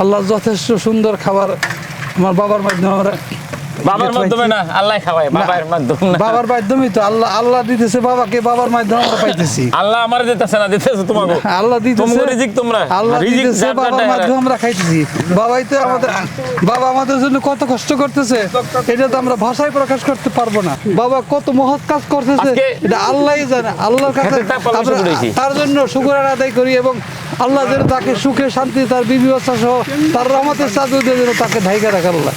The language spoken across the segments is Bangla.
আল্লাহ যথেষ্ট সুন্দর খাবার আমার বাবার মাধ্যমে আমরা বাবার মাধ্যমে না, আল্লাহ খাওয়ায়, বাবার মাধ্যমে না। বাবার মাধ্যমেই তো আল্লাহ দিতেছে বাবাকে, বাবার মাধ্যমে আমরা পাইতেছি। আল্লাহ আমারে দিতেছে না, দিতেছে তোমাকে। আল্লাহ দিতেছে, তোমাকে রিজিক, তোমরা আল্লাহ রিজিক দিতেছে, যার বাবার যার মাধ্যমে আমরা খাইতেছি। বাবাই তো আমাদের, বাবা আমাদের জন্য কত কষ্ট করতেছে, এটা তো আমরা ভাষায় প্রকাশ করতে পারবো না। বাবা কত মহৎ কাজ করতেছে, এটা আল্লাহই জানে। আল্লাহর কাছে আমরা তার জন্য শুকর আদায় করি এবং আল্লাহ যেন তাকে সুখে শান্তি, তার বিবি বাচ্চা সহ তার রহমতের চাদর দিয়ে যেন তাকে ঢাইকা রাখে আল্লাহ।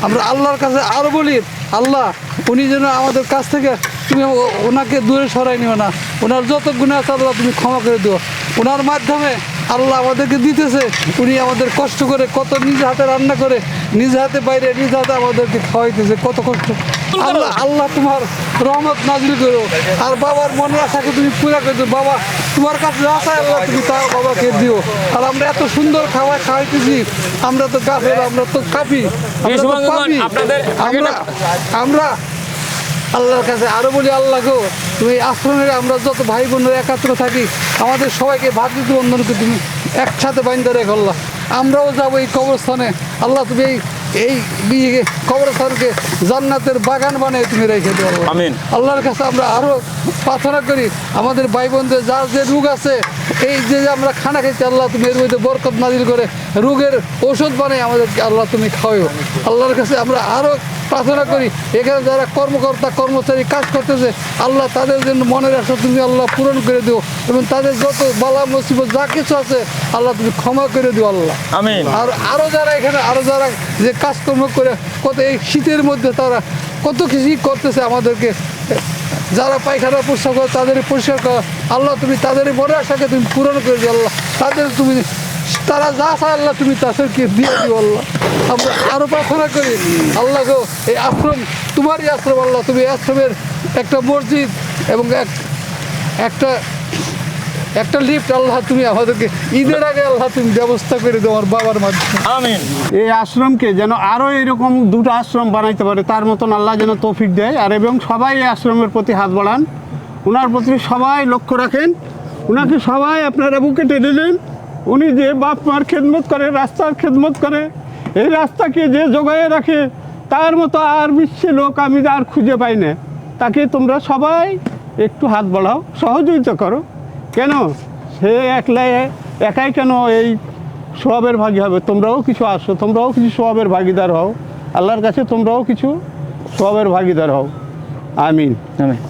আমরা আল্লাহর কাছে আরো বলি, আল্লাহ উনি যেন আমাদের কাছ থেকে তুমি ওনাকে দূরে সরাই নিও না, ওনার যত গুনাহ আছে আল্লাহ তুমি ক্ষমা করে দিও। ওনার মাধ্যমে আল্লাহ আমাদেরকে দিতেছে, উনি আমাদের কষ্ট করে কত নিজ হাতে রান্না করে, নিজ হাতে বাইরে নিজ হাতে আমাদেরকে খাওয়াইতেছে, কত কষ্ট। আল্লাহ আল্লাহ তোমার রহমত নাজিল করো, আর বাবার মনের আশাকে তুমি পুরা করে দিও। বাবা তোমার কাছে আশা আল্লাহ তুমি তা বাবাকে দিও। আর আমরা এত সুন্দর খাবার খাওয়াইতেছি, আমরা তো কাফের, আমরা তো কাফি, আমরা আল্লাহর কাছে আরো বলি, আল্লাহ গো তুমি আশ্রমের আমরা যত ভাই বোনের একাত্র থাকি, আমাদের সবাইকে ভাতৃত্ব বন্ধনকে তুমি একসাথে বাইন্দা রেখো আল্লাহ। আমরাও যাবো এই কবরস্থানে, আল্লাহ তুমি এই কবরস্থানকে জান্নাতের বাগান বানিয়ে তুমি রেখে দিও আল্লাহ। আল্লাহর কাছে আমরা আরো প্রার্থনা করি, আমাদের ভাই বোনদের যার যে রোগ আছে, এই যে আমরা খানা খাইতে আল্লাহ তুমি এর মধ্যে বরকত নাজিল করে রোগের ঔষধ বানিয়ে আমাদেরকে আল্লাহ তুমি খাওয়াও। আল্লাহর কাছে আমরা আরো প্রার্থনা করি, এখানে যারা কর্মকর্তা কর্মচারী কাজ করতেছে আল্লাহ তাদের জন্য মনের আশা তুমি আল্লাহ পূরণ করে দিও, এবং তাদের যত বালা মুসিবত যা কিছু আছে আল্লাহ তুমি ক্ষমা করে দিও আল্লাহ। আমিন। আর আরো যারা এখানে আরো যারা যে কাজকর্ম করে কত এই শীতের মধ্যে তারা কত কিছুই করতেছে আমাদেরকে, যারা পায়খানা পরিষ্কার করে তাদের পরিষ্কার করা আল্লাহ তুমি তাদের মনের আশাকে তুমি পূরণ করে দিও আল্লাহ। তাদের তুমি তারা যা চায় আল্লাহ তুমি তাদেরকে দিয়ে দিও আল্লাহ। আমরা আরো প্রার্থনা করি, আল্লাহ গো এই আশ্রম তোমারই আশ্রম আল্লাহ, তুমি আশ্রমের একটা মসজিদ এবং একটা লিফট আল্লাহ তুমি আমাদেরকে ঈদের আগে আল্লাহ তুমি ব্যবস্থা করে দাও আমার বাবার মাধ্যমে। আমিন। এই আশ্রমকে যেন আরও এরকম দুটো আশ্রম বানাইতে পারে, তার মতন আল্লাহ যেন তৌফিক দেয়। আর এবং সবাই এই আশ্রমের প্রতি হাত বাড়ান, ওনার প্রতি সবাই লক্ষ্য রাখেন, ওনাকে সবাই আপনারা বুকে টেনে নেন। উনি যে বাপ মার খেদমত করে, রাস্তার খেদমত করে, এই রাস্তাকে যে জোগায়ে রাখে, তার মতো আর বিশ্বে লোক আমি আর খুঁজে পাই না। তাকে তোমরা সবাই একটু হাত বাড়াও, সহযোগিতা করো। কেন সে একাই কেন এই সওয়াবের ভাগী হবে? তোমরাও কিছু আসো, তোমরাও কিছু সওয়াবের ভাগীদার হও, আল্লাহর কাছে তোমরাও কিছু সওয়াবের ভাগীদার হও। আমিন। আমিন।